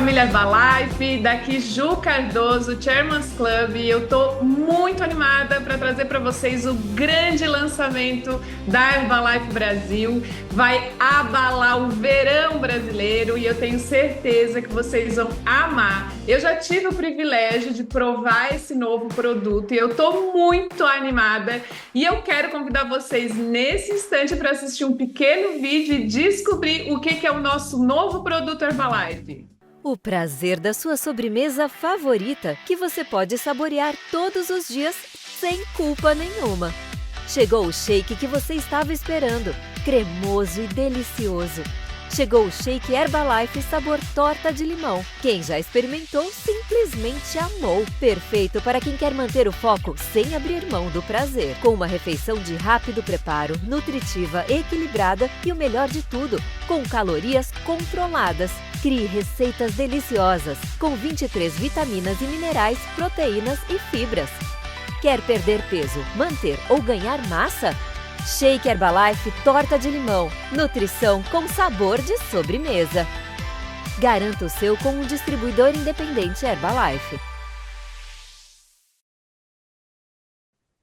família Herbalife, daqui Ju Cardoso, Chairman's Club, e eu tô muito animada para trazer para vocês o grande lançamento da Herbalife Brasil. Vai abalar o verão brasileiro e eu tenho certeza que vocês vão amar. Eu já tive o privilégio de provar esse novo produto e eu tô muito animada e eu quero convidar vocês nesse instante para assistir um pequeno vídeo e descobrir o que é o nosso novo produto Herbalife. O prazer da sua sobremesa favorita, que você pode saborear todos os dias sem culpa nenhuma. Chegou o shake que você estava esperando, cremoso e delicioso. Chegou o shake Herbalife sabor torta de limão. Quem já experimentou simplesmente amou. Perfeito para quem quer manter o foco sem abrir mão do prazer. Com uma refeição de rápido preparo, nutritiva, equilibrada e o melhor de tudo, com calorias controladas. Crie receitas deliciosas, com 23 vitaminas e minerais, proteínas e fibras. Quer perder peso, manter ou ganhar massa? Shake Herbalife Torta de Limão. Nutrição com sabor de sobremesa. Garanta o seu com um distribuidor independente Herbalife.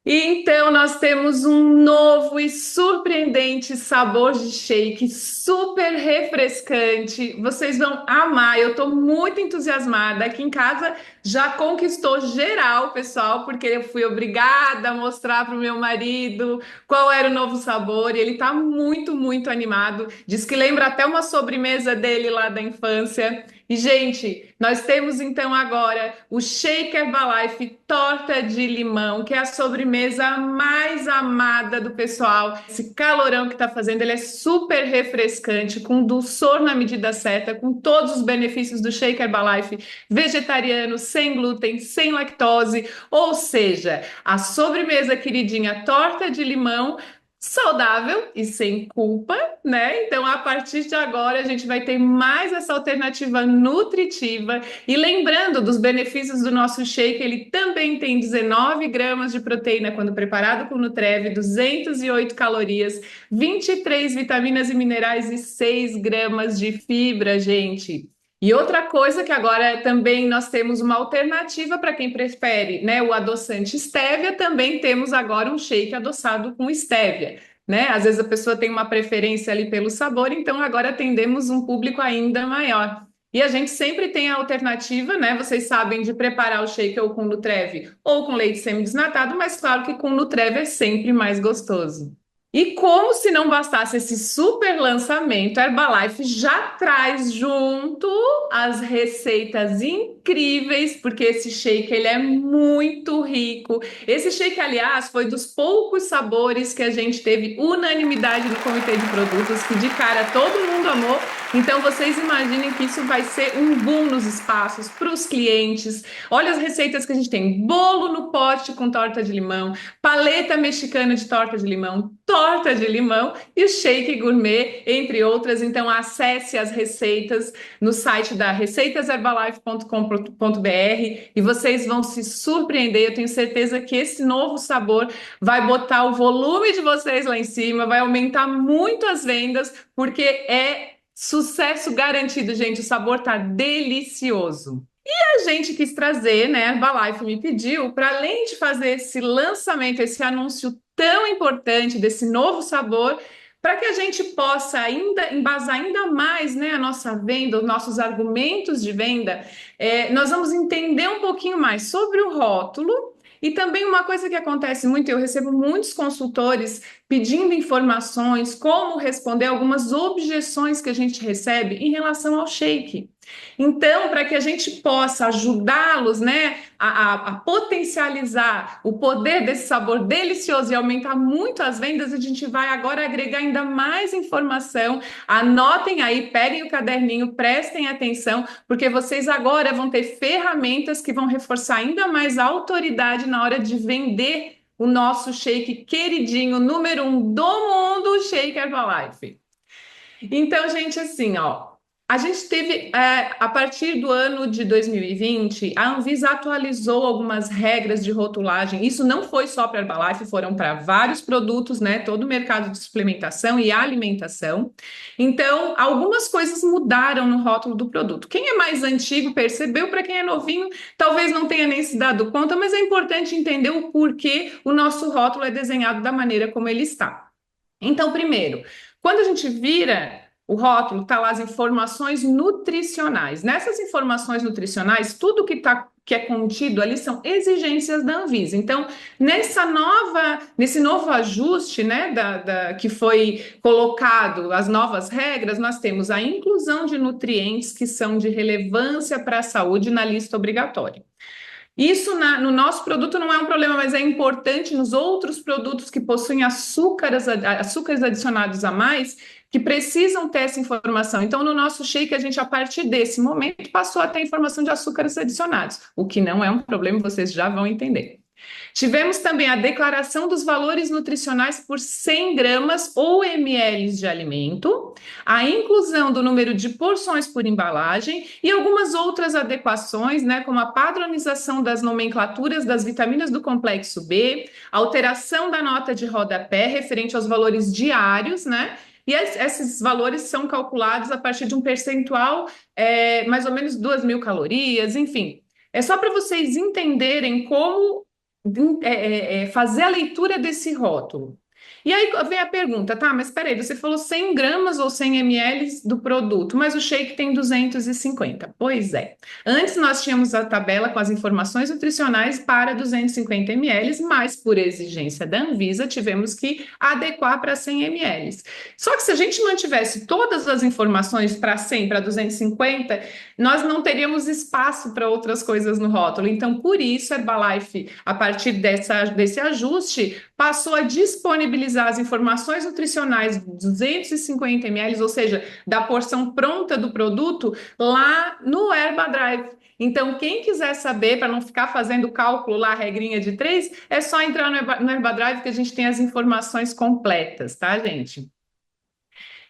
E então nós temos um novo e surpreendente sabor de shake, super refrescante. Vocês vão amar, eu estou muito entusiasmada. Aqui em casa já conquistou geral, pessoal, porque eu fui obrigada a mostrar para o meu marido qual era o novo sabor. E ele está muito, muito animado. Diz que lembra até uma sobremesa dele lá da infância. E, gente, nós temos então agora o Shake Herbalife Torta de Limão, que é a sobremesa mais amada do pessoal. Esse calorão que está fazendo, ele é super refrescante, com dulçor na medida certa, com todos os benefícios do Shake Herbalife, vegetariano, sem glúten, sem lactose, ou seja, a sobremesa queridinha Torta de Limão, saudável e sem culpa, né? Então, a partir de agora, a gente vai ter mais essa alternativa nutritiva. E lembrando dos benefícios do nosso shake, ele também tem 19 gramas de proteína quando preparado com Nutrev, 208 calorias, 23 vitaminas e minerais e 6 gramas de fibra, gente. E outra coisa que agora também nós temos uma alternativa para quem prefere, né, o adoçante stevia, também temos agora um shake adoçado com stevia, né? Às vezes a pessoa tem uma preferência ali pelo sabor, então agora atendemos um público ainda maior. E a gente sempre tem a alternativa, né? Vocês sabem de preparar o shake ou com Nutrev ou com leite semidesnatado, mas claro que com Nutrev é sempre mais gostoso. E como se não bastasse esse super lançamento, a Herbalife já traz junto as receitas incríveis, porque esse shake ele é muito rico. Esse shake, aliás, foi dos poucos sabores que a gente teve unanimidade no comitê de produtos, que de cara todo mundo amou. Então vocês imaginem que isso vai ser um boom nos espaços para os clientes. Olha as receitas que a gente tem: bolo no pote com torta de limão, paleta mexicana de torta de limão, torta de limão e o shake gourmet, entre outras. Então acesse as receitas no site da receitaserbalife.com.br e vocês vão se surpreender. Eu tenho certeza que esse novo sabor vai botar o volume de vocês lá em cima, vai aumentar muito as vendas, porque é sucesso garantido, gente. O sabor tá delicioso. A gente quis trazer, né? A Herbalife me pediu, para além de fazer esse lançamento, esse anúncio tão importante desse novo sabor, para que a gente possa ainda embasar ainda mais, né, a nossa venda, os nossos argumentos de venda, nós vamos entender um pouquinho mais sobre o rótulo. E também uma coisa que acontece muito, eu recebo muitos consultores pedindo informações, como responder algumas objeções que a gente recebe em relação ao shake. Então, para que a gente possa ajudá-los, né, a potencializar o poder desse sabor delicioso e aumentar muito as vendas, a gente vai agora agregar ainda mais informação. Anotem aí, peguem o caderninho, prestem atenção, porque vocês agora vão ter ferramentas que vão reforçar ainda mais a autoridade na hora de vender o nosso shake queridinho, número 1 do mundo, o Shake Herbalife. Então, gente, assim, ó, A gente teve, a partir do ano de 2020, a Anvisa atualizou algumas regras de rotulagem. Isso não foi só para a Herbalife, foram para vários produtos, né? Todo o mercado de suplementação e alimentação. Então, algumas coisas mudaram no rótulo do produto. Quem é mais antigo percebeu, para quem é novinho, talvez não tenha nem se dado conta, mas é importante entender o porquê o nosso rótulo é desenhado da maneira como ele está. Então, primeiro, quando a gente vira o rótulo, está lá as informações nutricionais. Nessas informações nutricionais, tudo que é contido ali são exigências da Anvisa. Então, nesse novo ajuste, né, que foi colocado, as novas regras, nós temos a inclusão de nutrientes que são de relevância para a saúde na lista obrigatória. Isso no nosso produto não é um problema, mas é importante nos outros produtos que possuem açúcares adicionados a mais, que precisam ter essa informação. Então, no nosso shake, a gente, a partir desse momento, passou a ter informação de açúcares adicionados, o que não é um problema, vocês já vão entender. Tivemos também a declaração dos valores nutricionais por 100 gramas ou ml de alimento, a inclusão do número de porções por embalagem e algumas outras adequações, né, como a padronização das nomenclaturas das vitaminas do complexo B, alteração da nota de rodapé referente aos valores diários, né? E esses valores são calculados a partir de um percentual, mais ou menos 2.000 calorias, enfim. É só para vocês entenderem como fazer a leitura desse rótulo. E aí vem a pergunta, tá, mas peraí, você falou 100 gramas ou 100 ml do produto, mas o shake tem 250. Pois é. Antes nós tínhamos a tabela com as informações nutricionais para 250 ml, mas por exigência da Anvisa tivemos que adequar para 100 ml. Só que se a gente mantivesse todas as informações para 100, para 250, nós não teríamos espaço para outras coisas no rótulo. Então, por isso, a Herbalife, a partir desse ajuste, passou a disponibilizar as informações nutricionais de 250 ml, ou seja, da porção pronta do produto, lá no Herbadrive. Então, quem quiser saber, para não ficar fazendo cálculo lá, regrinha de 3, é só entrar no Herbadrive que a gente tem as informações completas, tá, gente?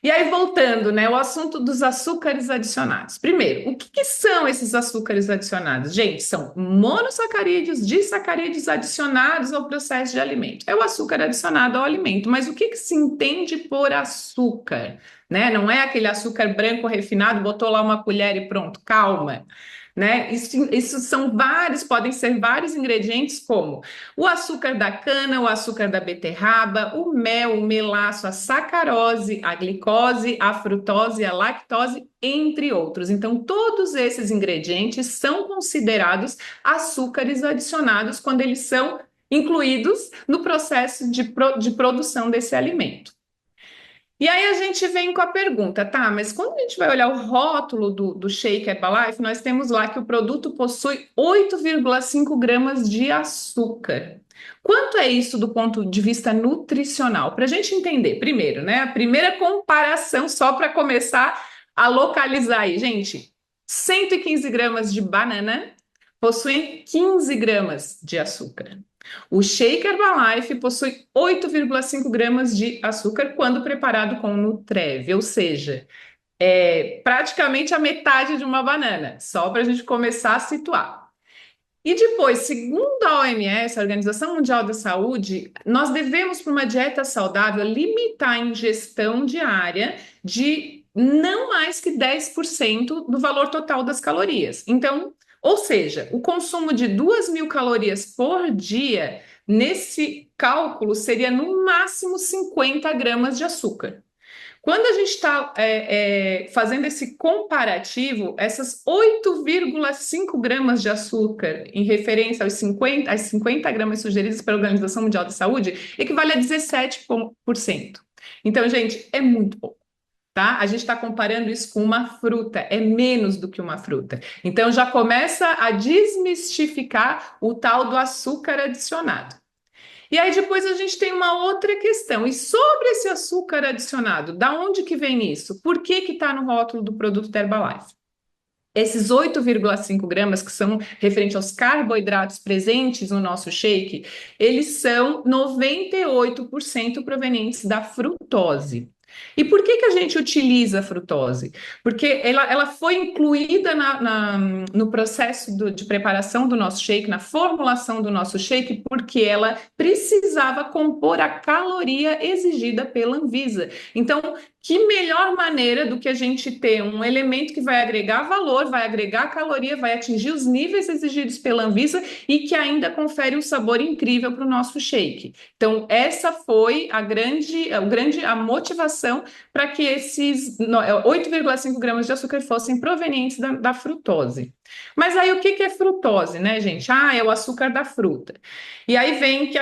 E aí, voltando, né, o assunto dos açúcares adicionados. Primeiro, o que são esses açúcares adicionados? Gente, são monossacarídeos, disacarídeos adicionados ao processo de alimento. É o açúcar adicionado ao alimento, mas o que se entende por açúcar? Né? Não é aquele açúcar branco refinado, botou lá uma colher e pronto, calma. Né? Isso são vários, podem ser vários ingredientes, como o açúcar da cana, o açúcar da beterraba, o mel, o melaço, a sacarose, a glicose, a frutose, a lactose, entre outros. Então, todos esses ingredientes são considerados açúcares adicionados quando eles são incluídos no processo de produção desse alimento. E aí a gente vem com a pergunta, tá, mas quando a gente vai olhar o rótulo do Shake Herbalife, nós temos lá que o produto possui 8,5 gramas de açúcar. Quanto é isso do ponto de vista nutricional? Para a gente entender, primeiro, né, a primeira comparação, só para começar a localizar aí, gente, 115 gramas de banana possuem 15 gramas de açúcar. O Shake Herbalife possui 8,5 gramas de açúcar quando preparado com Nutrev, ou seja, é praticamente a metade de uma banana, só para a gente começar a situar. E depois, segundo a OMS, a Organização Mundial da Saúde, nós devemos, para uma dieta saudável, limitar a ingestão diária de não mais que 10% do valor total das calorias. Então, ou seja, o consumo de 2.000 calorias por dia, nesse cálculo, seria no máximo 50 gramas de açúcar. Quando a gente está fazendo esse comparativo, essas 8,5 gramas de açúcar, em referência às 50 gramas sugeridas pela Organização Mundial da Saúde, equivale a 17%. Então, gente, é muito pouco. Tá? A gente está comparando isso com uma fruta, é menos do que uma fruta. Então já começa a desmistificar o tal do açúcar adicionado. E aí depois a gente tem uma outra questão. E sobre esse açúcar adicionado, da onde que vem isso? Por que que está no rótulo do produto da Herbalife? Esses 8,5 gramas, que são referentes aos carboidratos presentes no nosso shake, eles são 98% provenientes da frutose. E por que que a gente utiliza a frutose? Porque ela foi incluída no processo de preparação do nosso shake, na formulação do nosso shake, porque ela precisava compor a caloria exigida pela Anvisa. Então, que melhor maneira do que a gente ter um elemento que vai agregar valor, vai agregar caloria, vai atingir os níveis exigidos pela Anvisa e que ainda confere um sabor incrível para o nosso shake. Então, essa foi a motivação para que esses 8,5 gramas de açúcar fossem provenientes da frutose. Mas aí o que que é frutose, né, gente? Ah, é o açúcar da fruta. E aí vem que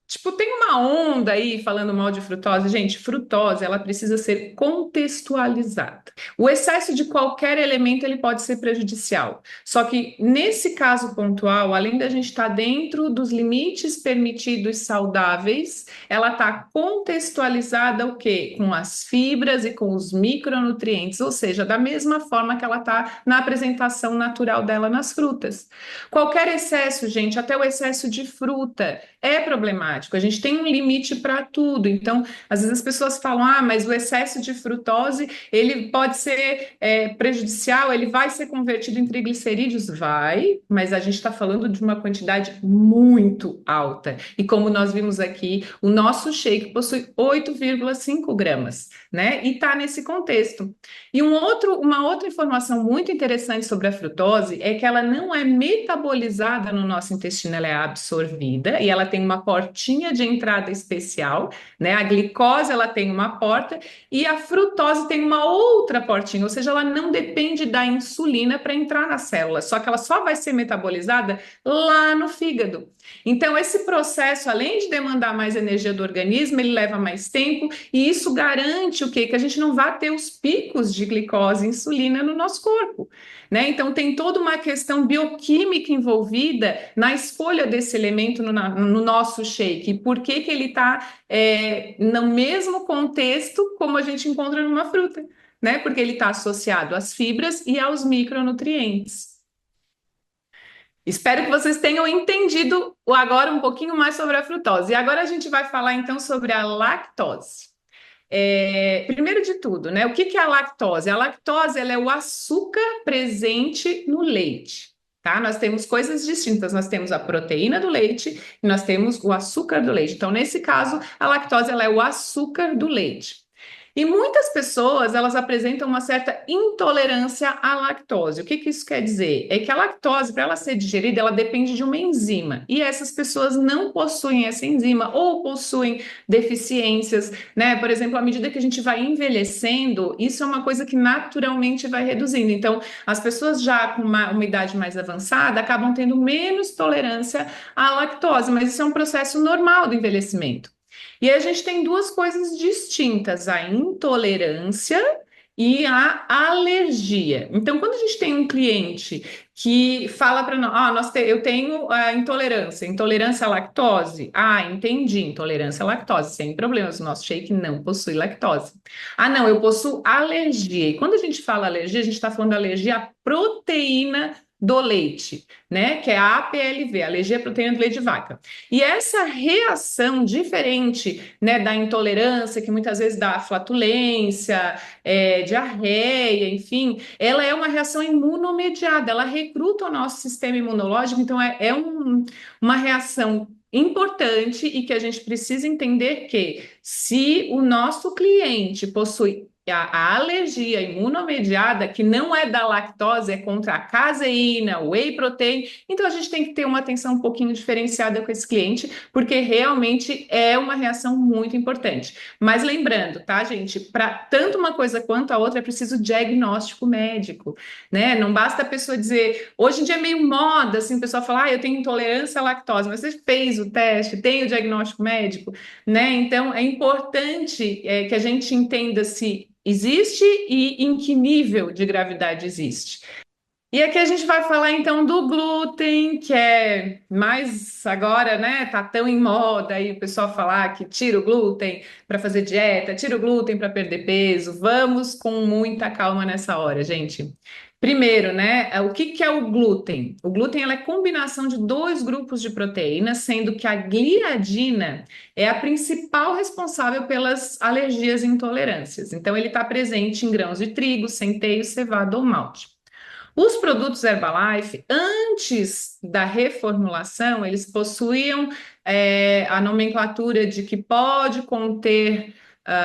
tipo, tem uma onda aí falando mal de frutose. Gente, frutose, ela precisa ser contextualizada. O excesso de qualquer elemento, ele pode ser prejudicial. Só que, nesse caso pontual, além da gente estar dentro dos limites permitidos saudáveis, ela está contextualizada o quê? Com as fibras e com os micronutrientes, ou seja, da mesma forma que ela está na apresentação natural dela nas frutas. Qualquer excesso, gente, até o excesso de fruta, é problemático. A gente tem um limite para tudo. Então, às vezes as pessoas falam, ah, mas o excesso de frutose, ele pode ser prejudicial, ele vai ser convertido em triglicerídeos? Vai, mas a gente está falando de uma quantidade muito alta. E como nós vimos aqui, o nosso shake possui 8,5 gramas, né? E está nesse contexto. E uma outra informação muito interessante sobre a frutose é que ela não é metabolizada no nosso intestino, ela é absorvida e ela tem uma portinha de entrada especial, né? A glicose ela tem uma porta e a frutose tem uma outra portinha, ou seja, ela não depende da insulina para entrar na célula, só que ela só vai ser metabolizada lá no fígado. Então, esse processo, além de demandar mais energia do organismo, ele leva mais tempo e isso garante o quê? Que a gente não vá ter os picos de glicose e insulina no nosso corpo, né? Então, tem toda uma questão bioquímica envolvida na escolha desse elemento no nosso shake. Por que que ele está no mesmo contexto como a gente encontra numa fruta, né? Porque ele está associado às fibras e aos micronutrientes. Espero que vocês tenham entendido agora um pouquinho mais sobre a frutose. E agora a gente vai falar então sobre a lactose. Primeiro de tudo, né? O que que é a lactose? A lactose, ela é o açúcar presente no leite, tá? Nós temos coisas distintas. Nós temos a proteína do leite e nós temos o açúcar do leite. Então, nesse caso, a lactose, ela é o açúcar do leite. E muitas pessoas, elas apresentam uma certa intolerância à lactose. O que que isso quer dizer? É que a lactose, para ela ser digerida, ela depende de uma enzima. E essas pessoas não possuem essa enzima ou possuem deficiências, né? Por exemplo, à medida que a gente vai envelhecendo, isso é uma coisa que naturalmente vai reduzindo. Então, as pessoas já com uma idade mais avançada acabam tendo menos tolerância à lactose, mas isso é um processo normal do envelhecimento. E a gente tem duas coisas distintas, a intolerância e a alergia. Então, quando a gente tem um cliente que fala para nós, eu tenho a intolerância à lactose. Ah, entendi, intolerância à lactose, sem problemas, o nosso shake não possui lactose. Ah, não, eu possuo alergia. E quando a gente fala alergia, a gente está falando alergia à proteína do leite, né? Que é a APLV, alergia à proteína do leite de vaca. E essa reação diferente, né, da intolerância, que muitas vezes dá flatulência, diarreia, enfim, ela é uma reação imunomediada, ela recruta o nosso sistema imunológico, então uma reação importante e que a gente precisa entender que se o nosso cliente possui a alergia imunomediada, que não é da lactose, é contra a caseína, whey protein, então a gente tem que ter uma atenção um pouquinho diferenciada com esse cliente, porque realmente é uma reação muito importante. Mas lembrando, tá, gente, para tanto uma coisa quanto a outra é preciso diagnóstico médico, né? Não basta a pessoa dizer, hoje em dia é meio moda, assim, o pessoal fala, eu tenho intolerância à lactose, mas você fez o teste, tem o diagnóstico médico, né? Então é importante que a gente entenda se existe e em que nível de gravidade existe. E aqui a gente vai falar então do glúten, que é mais agora, né? Tá tão em moda aí o pessoal falar que tira o glúten para fazer dieta, tira o glúten para perder peso. Vamos com muita calma nessa hora, gente. Primeiro, né, o que que é o glúten? O glúten ela é combinação de dois grupos de proteínas, sendo que a gliadina é a principal responsável pelas alergias e intolerâncias. Então, ele está presente em grãos de trigo, centeio, cevada ou malte. Os produtos Herbalife, antes da reformulação, eles possuíam a nomenclatura de que pode conter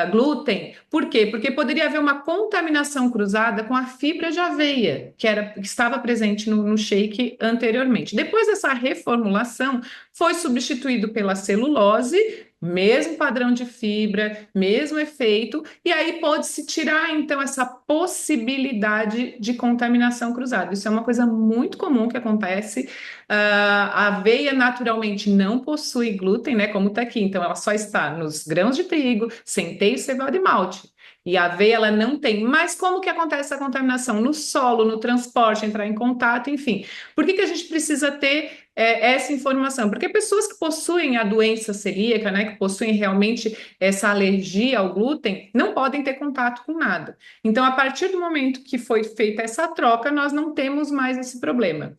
glúten. Por quê? Porque poderia haver uma contaminação cruzada com a fibra de aveia, que estava presente no shake anteriormente. Depois dessa reformulação, foi substituído pela celulose, mesmo padrão de fibra, mesmo efeito, e aí pode-se tirar então essa possibilidade de contaminação cruzada. Isso é uma coisa muito comum que acontece. A aveia naturalmente não possui glúten, né? Como está aqui, então ela só está nos grãos de trigo, centeio, cevada e malte. E a aveia ela não tem. Mas como que acontece essa contaminação? No solo, no transporte, entrar em contato, enfim. Por que que a gente precisa ter essa informação? Porque pessoas que possuem a doença celíaca, né, que possuem realmente essa alergia ao glúten, não podem ter contato com nada. Então, a partir do momento que foi feita essa troca, nós não temos mais esse problema.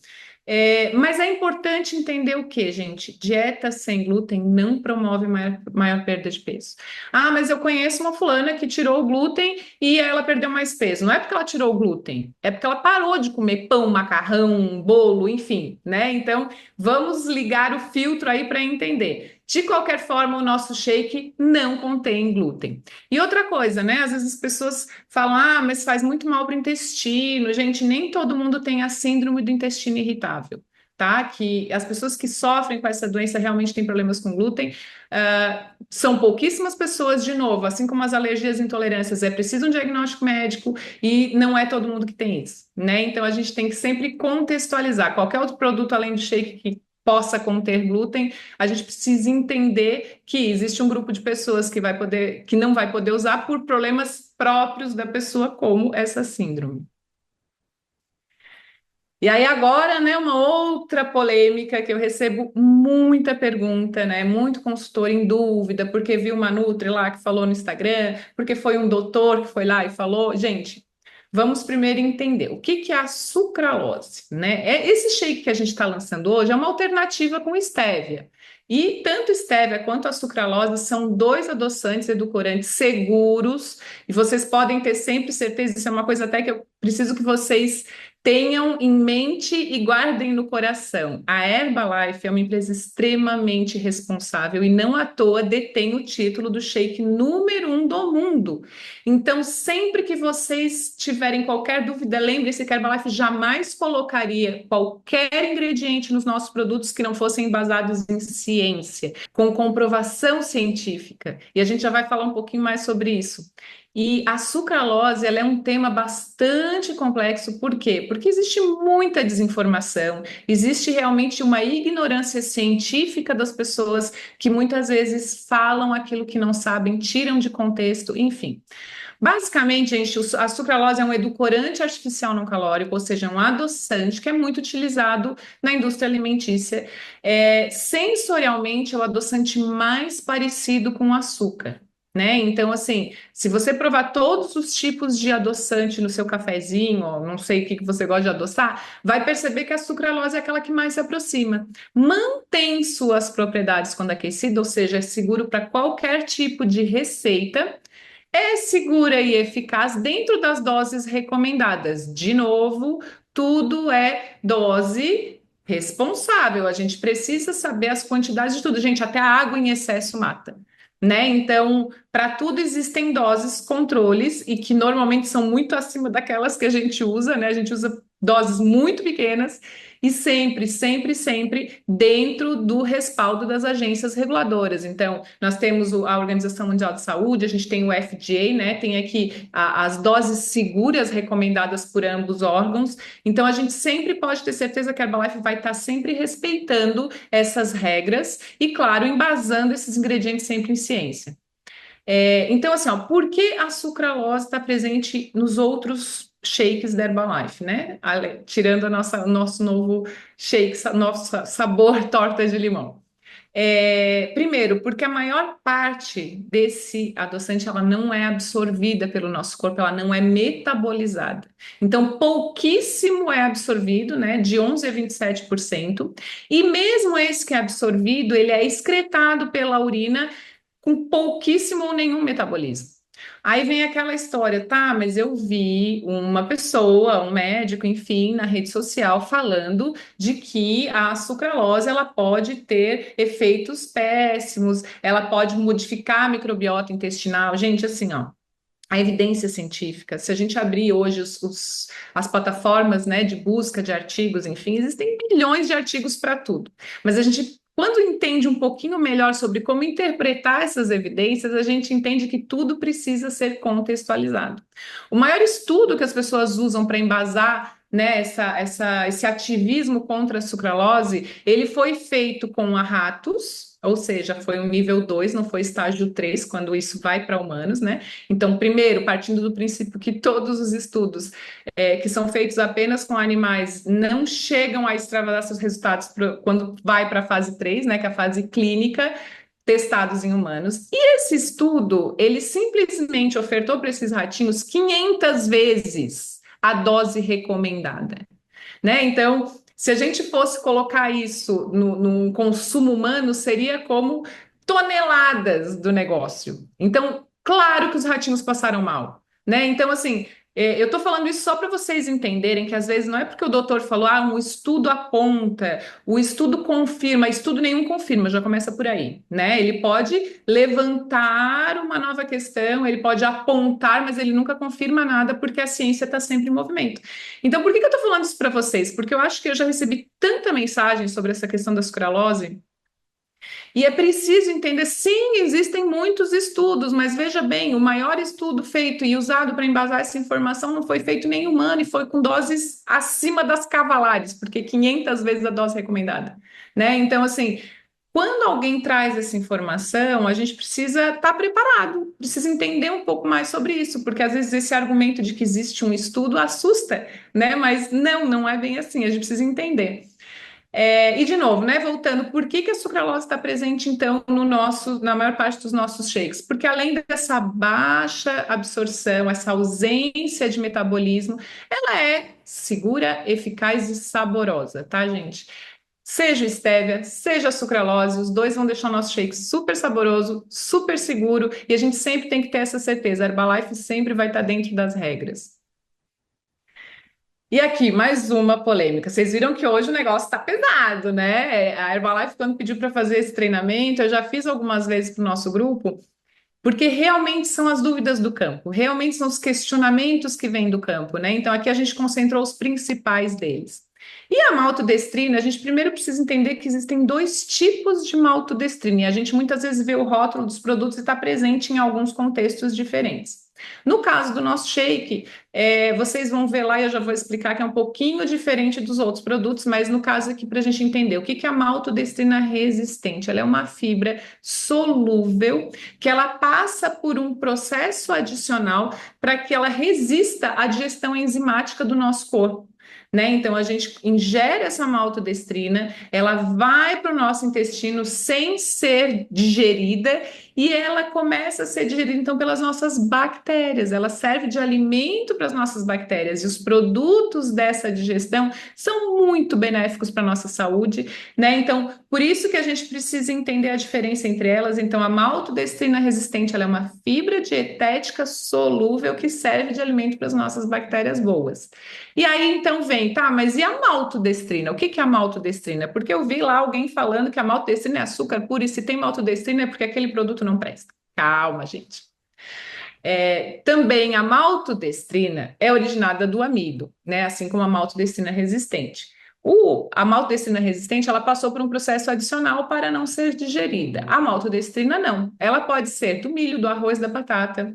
Mas é importante entender o que, gente? Dieta sem glúten não promove maior perda de peso. Ah, mas eu conheço uma fulana que tirou o glúten e ela perdeu mais peso. Não é porque ela tirou o glúten, é porque ela parou de comer pão, macarrão, bolo, enfim, né? Então, vamos ligar o filtro aí para entender. De qualquer forma, o nosso shake não contém glúten. E outra coisa, né? Às vezes as pessoas falam, ah, mas faz muito mal para o intestino. Gente, nem todo mundo tem a síndrome do intestino irritável, tá? Que as pessoas que sofrem com essa doença realmente têm problemas com glúten. São pouquíssimas pessoas, de novo, assim como as alergias e intolerâncias, é preciso um diagnóstico médico e não é todo mundo que tem isso, né? Então a gente tem que sempre contextualizar qualquer outro produto além do shake que possa conter glúten, a gente precisa entender que existe um grupo de pessoas que não vai poder usar por problemas próprios da pessoa, como essa síndrome. E aí agora, né, uma outra polêmica que eu recebo muita pergunta, né, muito consultor em dúvida, porque viu uma nutri lá que falou no Instagram, porque foi um doutor que foi lá e falou. Gente, vamos primeiro entender o que que é a sucralose, né? Esse shake que a gente está lançando hoje é uma alternativa com stevia. E tanto stevia quanto a sucralose são dois adoçantes edulcorantes seguros, e vocês podem ter sempre certeza, isso é uma coisa até que eu preciso que vocês tenham em mente e guardem no coração. A Herbalife é uma empresa extremamente responsável e não à toa detém o título do shake número 1 do mundo. Então, sempre que vocês tiverem qualquer dúvida, lembre-se que a Herbalife jamais colocaria qualquer ingrediente nos nossos produtos que não fossem embasados em ciência, com comprovação científica. E a gente já vai falar um pouquinho mais sobre isso. E a sucralose, ela é um tema bastante complexo, por quê? Porque existe muita desinformação, existe realmente uma ignorância científica das pessoas que muitas vezes falam aquilo que não sabem, tiram de contexto, enfim. Basicamente, gente, a sucralose é um edulcorante artificial não calórico, ou seja, um adoçante que é muito utilizado na indústria alimentícia. Sensorialmente, é o adoçante mais parecido com o açúcar. Né? Então, assim, se você provar todos os tipos de adoçante no seu cafezinho, ou não sei o que você gosta de adoçar, vai perceber que a sucralose é aquela que mais se aproxima. Mantém suas propriedades quando aquecida, ou seja, é seguro para qualquer tipo de receita, é segura e eficaz dentro das doses recomendadas. De novo, tudo é dose responsável. A gente precisa saber as quantidades de tudo. Gente, até a água em excesso mata. Né? Então, para tudo existem doses, controles, e que normalmente são muito acima daquelas que a gente usa, né? A gente usa doses muito pequenas e sempre, sempre, sempre dentro do respaldo das agências reguladoras. Então, nós temos a Organização Mundial de Saúde, a gente tem o FDA, né? Tem aqui as doses seguras recomendadas por ambos órgãos. Então, a gente sempre pode ter certeza que a Herbalife vai estar sempre respeitando essas regras e, claro, embasando esses ingredientes sempre em ciência. Então, assim, ó, por que a sucralose está presente nos outros shakes da Herbalife, né? Tirando o nosso novo shake, nosso sabor torta de limão. Primeiro, porque a maior parte desse adoçante ela não é absorvida pelo nosso corpo, ela não é metabolizada. Então, pouquíssimo é absorvido, né, de 11 a 27%, e mesmo esse que é absorvido, ele é excretado pela urina com pouquíssimo ou nenhum metabolismo. Aí vem aquela história, tá? Mas eu vi uma pessoa, um médico, enfim, na rede social falando de que a sucralose ela pode ter efeitos péssimos, ela pode modificar a microbiota intestinal. Gente, assim, ó. A evidência científica, se a gente abrir hoje as plataformas, né, de busca de artigos, enfim, existem milhões de artigos para tudo. Mas a gente, quando entende um pouquinho melhor sobre como interpretar essas evidências, a gente entende que tudo precisa ser contextualizado. O maior estudo que as pessoas usam para embasar, né, esse ativismo contra a sucralose, ele foi feito com a ratos, ou seja, foi um nível 2, não foi estágio 3, quando isso vai para humanos, né? Então, primeiro, partindo do princípio que todos os estudos que são feitos apenas com animais não chegam a extravasar seus resultados quando vai para a fase 3, né, que é a fase clínica, testados em humanos. E esse estudo, ele simplesmente ofertou para esses ratinhos 500 vezes a dose recomendada, né? Então, se a gente fosse colocar isso no consumo humano, seria como toneladas do negócio. Então, claro que os ratinhos passaram mal, né? Então, assim, eu tô falando isso só para vocês entenderem que às vezes não é porque o doutor falou, um estudo aponta, o estudo confirma, estudo nenhum confirma, já começa por aí, né? Ele pode levantar uma nova questão, ele pode apontar, mas ele nunca confirma nada, porque a ciência está sempre em movimento. Então, por que eu estou falando isso para vocês? Porque eu acho que eu já recebi tanta mensagem sobre essa questão da sucralose e é preciso entender, sim, existem muitos estudos, mas veja bem, o maior estudo feito e usado para embasar essa informação não foi feito nem humano e foi com doses acima das cavalares, porque 500 vezes a dose recomendada, né? Então, assim, quando alguém traz essa informação, a gente precisa estar preparado, precisa entender um pouco mais sobre isso, porque às vezes esse argumento de que existe um estudo assusta, né? Mas não é bem assim, a gente precisa entender. E de novo, né, voltando, por que a sucralose está presente, então, na maior parte dos nossos shakes? Porque além dessa baixa absorção, essa ausência de metabolismo, ela é segura, eficaz e saborosa, tá, gente? Seja o stevia, seja a sucralose, os dois vão deixar o nosso shake super saboroso, super seguro, e a gente sempre tem que ter essa certeza, a Herbalife sempre vai estar dentro das regras. E aqui, mais uma polêmica. Vocês viram que hoje o negócio está pesado, né? A Herbalife, quando pediu para fazer esse treinamento, eu já fiz algumas vezes para o nosso grupo, porque realmente são as dúvidas do campo, realmente são os questionamentos que vêm do campo, né? Então, aqui a gente concentrou os principais deles. E a maltodestrina, a gente primeiro precisa entender que existem dois tipos de maltodestrina, e a gente muitas vezes vê o rótulo dos produtos e está presente em alguns contextos diferentes. No caso do nosso shake, vocês vão ver lá e eu já vou explicar que é um pouquinho diferente dos outros produtos, mas no caso aqui para a gente entender o que é a maltodestrina resistente. Ela é uma fibra solúvel que ela passa por um processo adicional para que ela resista à digestão enzimática do nosso corpo. Né? Então a gente ingere essa maltodestrina, ela vai para o nosso intestino sem ser digerida e ela começa a ser digerida então pelas nossas bactérias. Ela serve de alimento para as nossas bactérias e os produtos dessa digestão são muito benéficos para a nossa saúde, né? Então, por isso que a gente precisa entender a diferença entre elas. Então, a maltodestrina resistente, ela é uma fibra dietética solúvel que serve de alimento para as nossas bactérias boas. E aí, então, vem, tá, mas e a maltodestrina? O que é a maltodestrina? Porque eu vi lá alguém falando que a maltodestrina é açúcar puro e se tem maltodestrina é porque aquele produto não presta. Calma, gente. Também a maltodestrina é originada do amido, né? Assim como a maltodestrina resistente. A maltodestrina resistente, ela passou por um processo adicional para não ser digerida. A maltodestrina não. Ela pode ser do milho, do arroz, da batata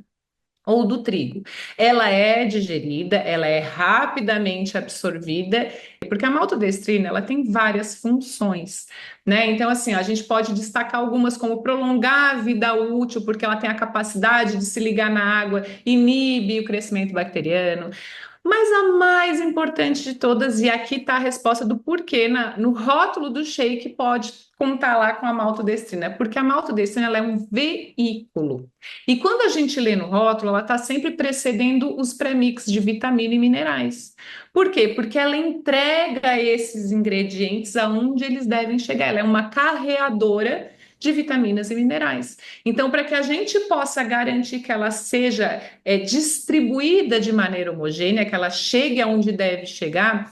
ou do trigo. Ela é digerida, ela é rapidamente absorvida, porque a maltodestrina, ela tem várias funções, né? Então, assim, a gente pode destacar algumas como prolongar a vida útil, porque ela tem a capacidade de se ligar na água, inibe o crescimento bacteriano, Mas a mais importante de todas, e aqui está a resposta do porquê no rótulo do shake pode contar lá com a maltodestrina, porque a maltodestrina ela é um veículo. E quando a gente lê no rótulo, ela está sempre precedendo os premix de vitamina e minerais. Por quê? Porque ela entrega esses ingredientes aonde eles devem chegar. Ela é uma carreadora de vitaminas e minerais. Então, para que a gente possa garantir que ela seja distribuída de maneira homogênea, que ela chegue aonde deve chegar,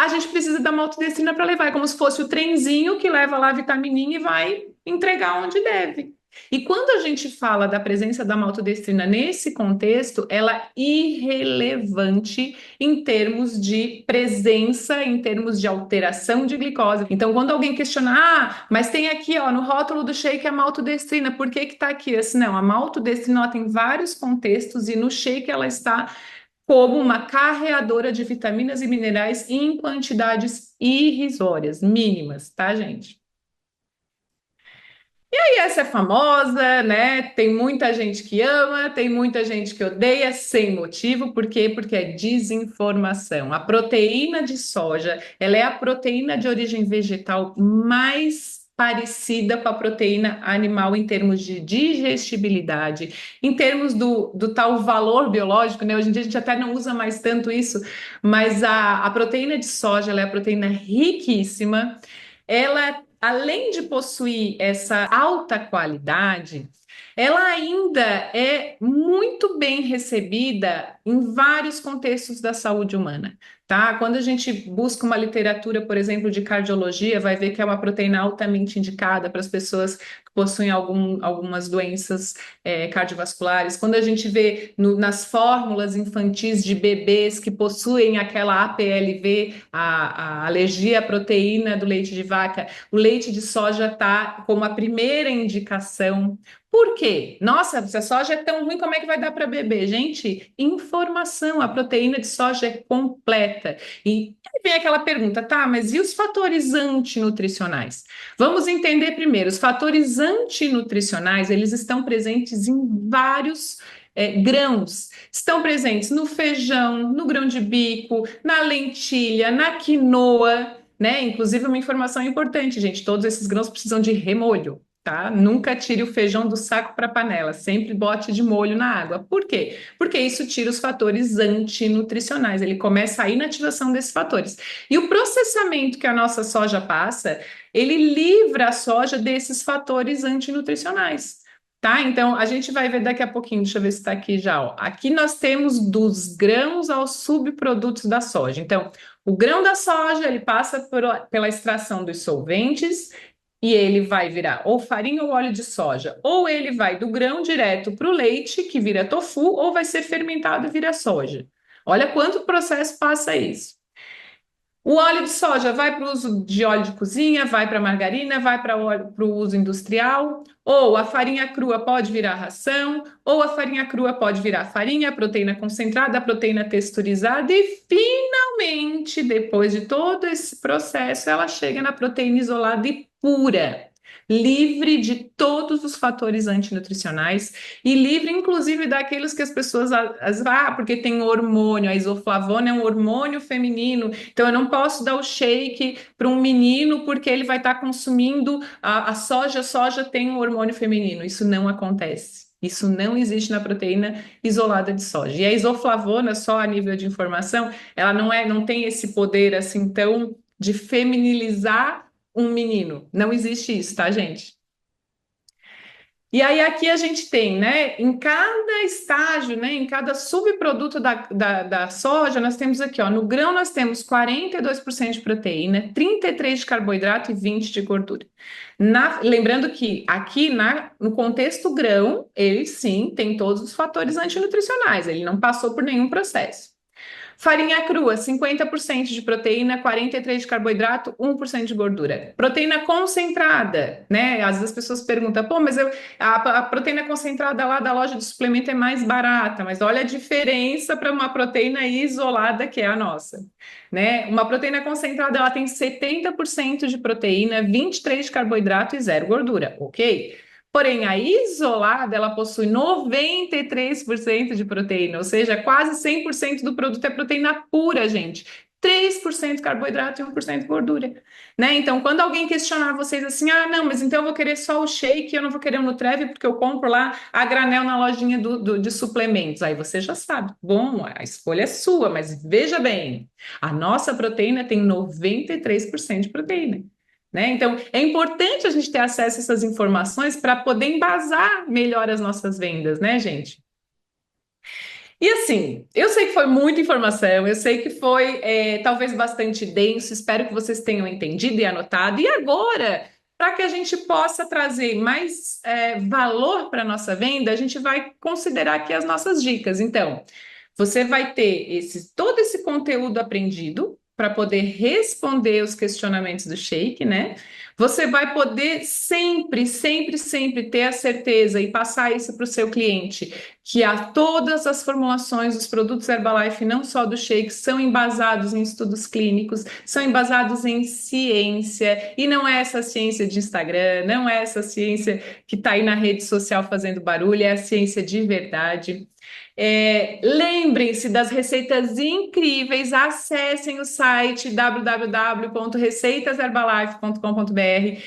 a gente precisa da maltodextrina para levar. É como se fosse o trenzinho que leva lá a vitamininha e vai entregar onde deve. E quando a gente fala da presença da maltodextrina nesse contexto, ela é irrelevante em termos de presença, em termos de alteração de glicose. Então, quando alguém questiona, mas tem aqui, ó, no rótulo do shake a maltodextrina, por que que tá aqui? Assim, não, a maltodextrina ela tem vários contextos e no shake ela está como uma carreadora de vitaminas e minerais em quantidades irrisórias, mínimas, tá, gente? E essa é famosa, né? Tem muita gente que ama, tem muita gente que odeia, sem motivo. Por quê? Porque é desinformação. A proteína de soja, ela é a proteína de origem vegetal mais parecida com a proteína animal em termos de digestibilidade, em termos do tal valor biológico, né? Hoje em dia a gente até não usa mais tanto isso, mas a proteína de soja, ela é a proteína riquíssima. Ela, além de possuir essa alta qualidade, ela ainda é muito bem recebida em vários contextos da saúde humana, tá? Quando a gente busca uma literatura, por exemplo, de cardiologia, vai ver que é uma proteína altamente indicada para as pessoas que possuem algumas doenças cardiovasculares. Quando a gente vê nas fórmulas infantis de bebês que possuem aquela APLV, a alergia à proteína do leite de vaca, o leite de soja está como a primeira indicação. Por quê? Nossa, se a soja é tão ruim, como é que vai dar para beber? Gente, informação, a proteína de soja é completa. E aí vem aquela pergunta, tá, mas e os fatores antinutricionais? Vamos entender primeiro, os fatores antinutricionais, eles estão presentes em vários grãos. Estão presentes no feijão, no grão de bico, na lentilha, na quinoa, né? Inclusive, uma informação importante, gente: todos esses grãos precisam de remolho, tá? Nunca tire o feijão do saco para a panela, sempre bote de molho na água. Por quê? Porque isso tira os fatores antinutricionais, ele começa a inativação desses fatores. E o processamento que a nossa soja passa, ele livra a soja desses fatores antinutricionais. Tá? Então, a gente vai ver daqui a pouquinho, deixa eu ver se está aqui já. Ó. Aqui nós temos dos grãos aos subprodutos da soja. Então, o grão da soja, ele passa pela extração dos solventes e ele vai virar ou farinha ou óleo de soja. Ou ele vai do grão direto para o leite, que vira tofu, ou vai ser fermentado e vira soja. Olha quanto processo passa isso. O óleo de soja vai para o uso de óleo de cozinha, vai para margarina, vai para o uso industrial, ou a farinha crua pode virar ração, ou a farinha crua pode virar farinha, proteína concentrada, proteína texturizada, e finalmente, depois de todo esse processo, ela chega na proteína isolada e pura, livre de todos os fatores antinutricionais e livre, inclusive, daqueles que as pessoas porque tem hormônio, a isoflavona é um hormônio feminino, então eu não posso dar o shake para um menino porque ele vai estar consumindo a soja tem um hormônio feminino. Isso não acontece. Isso não existe na proteína isolada de soja. E a isoflavona, só a nível de informação, ela não tem esse poder assim tão de feminilizar um menino. Não existe isso, tá, gente? E aí aqui a gente tem, né, em cada estágio, né, em cada subproduto da soja, nós temos aqui, ó, no grão nós temos 42% de proteína, 33% de carboidrato e 20% de gordura. Lembrando que aqui no contexto grão, ele sim tem todos os fatores antinutricionais, ele não passou por nenhum processo. Farinha crua, 50% de proteína, 43% de carboidrato, 1% de gordura. Proteína concentrada, né? Às vezes as pessoas perguntam, pô, mas a proteína concentrada lá da loja de suplemento é mais barata, mas olha a diferença para uma proteína isolada que é a nossa, né? Uma proteína concentrada, ela tem 70% de proteína, 23% de carboidrato e 0% gordura, ok? Porém, a isolada, ela possui 93% de proteína, ou seja, quase 100% do produto é proteína pura, gente. 3% carboidrato e 1% gordura, né? Então, quando alguém questionar vocês assim, ah, não, mas então eu vou querer só o shake, eu não vou querer o Nutrev porque eu compro lá a granel na lojinha de suplementos. Aí você já sabe. Bom, a escolha é sua, mas veja bem, a nossa proteína tem 93% de proteína. Né? Então, é importante a gente ter acesso a essas informações para poder embasar melhor as nossas vendas, né, gente? E assim, eu sei que foi muita informação, eu sei que foi talvez bastante denso, espero que vocês tenham entendido e anotado. E agora, para que a gente possa trazer mais valor para a nossa venda, a gente vai considerar aqui as nossas dicas. Então, você vai ter todo esse conteúdo aprendido para poder responder os questionamentos do Shake, né? Você vai poder sempre, sempre, sempre ter a certeza e passar isso para o seu cliente, que todas as formulações dos produtos Herbalife, não só do Shake, são embasados em estudos clínicos, são embasados em ciência, e não é essa ciência de Instagram, não é essa ciência que está aí na rede social fazendo barulho, é a ciência de verdade. Lembrem-se das receitas incríveis, acessem o site www.receitaserbalife.com.br,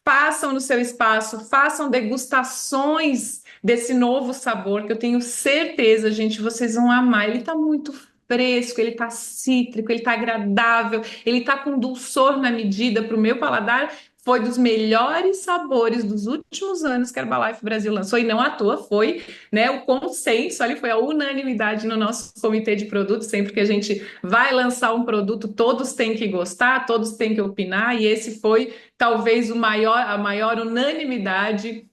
façam no seu espaço, façam degustações desse novo sabor, que eu tenho certeza, gente, vocês vão amar. Ele está muito fresco, ele está cítrico, ele está agradável, ele está com dulçor na medida para o meu paladar. Foi dos melhores sabores dos últimos anos que a Herbalife Brasil lançou, e não à toa foi, né, o consenso, ali foi a unanimidade no nosso comitê de produtos. Sempre que a gente vai lançar um produto, todos têm que gostar, todos têm que opinar, e esse foi talvez a maior unanimidade.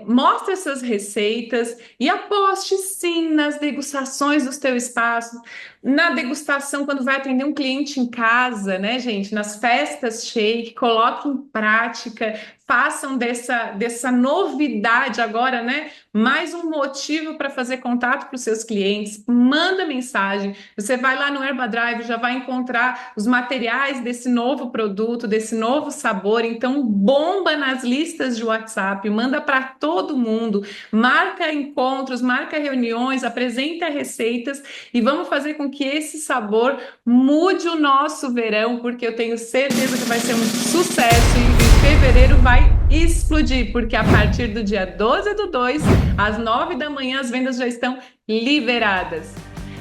Mostre essas receitas e aposte sim nas degustações do teu espaço, na degustação quando vai atender um cliente em casa, né, gente? Nas festas Shake, coloque em prática, façam dessa novidade agora, né? Mais um motivo para fazer contato para os seus clientes. Manda mensagem. Você vai lá no Herbadrive, já vai encontrar os materiais desse novo produto, desse novo sabor. Então, bomba nas listas de WhatsApp, manda para todo mundo, marca encontros, marca reuniões, apresenta receitas e vamos fazer com que esse sabor mude o nosso verão, porque eu tenho certeza que vai ser um sucesso e fevereiro vai explodir, porque a partir do dia 12/2, às 9 da manhã, as vendas já estão liberadas.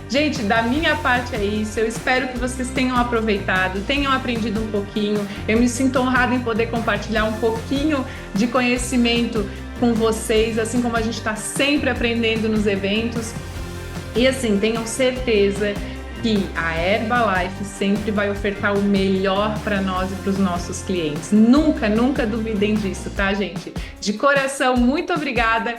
Gente, da minha parte é isso. Eu espero que vocês tenham aproveitado, tenham aprendido um pouquinho. Eu me sinto honrada em poder compartilhar um pouquinho de conhecimento com vocês, assim como a gente está sempre aprendendo nos eventos. E assim, tenham certeza que a Herbalife sempre vai ofertar o melhor para nós e para os nossos clientes. Nunca, nunca duvidem disso, tá, gente? De coração, muito obrigada.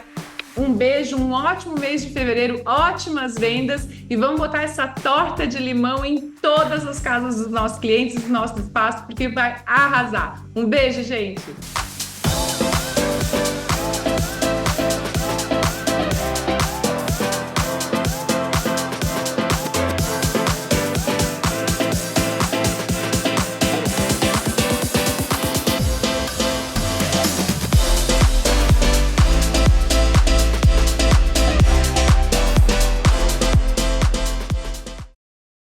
Um beijo, um ótimo mês de fevereiro, ótimas vendas e vamos botar essa torta de limão em todas as casas dos nossos clientes, do nosso espaço, porque vai arrasar. Um beijo, gente!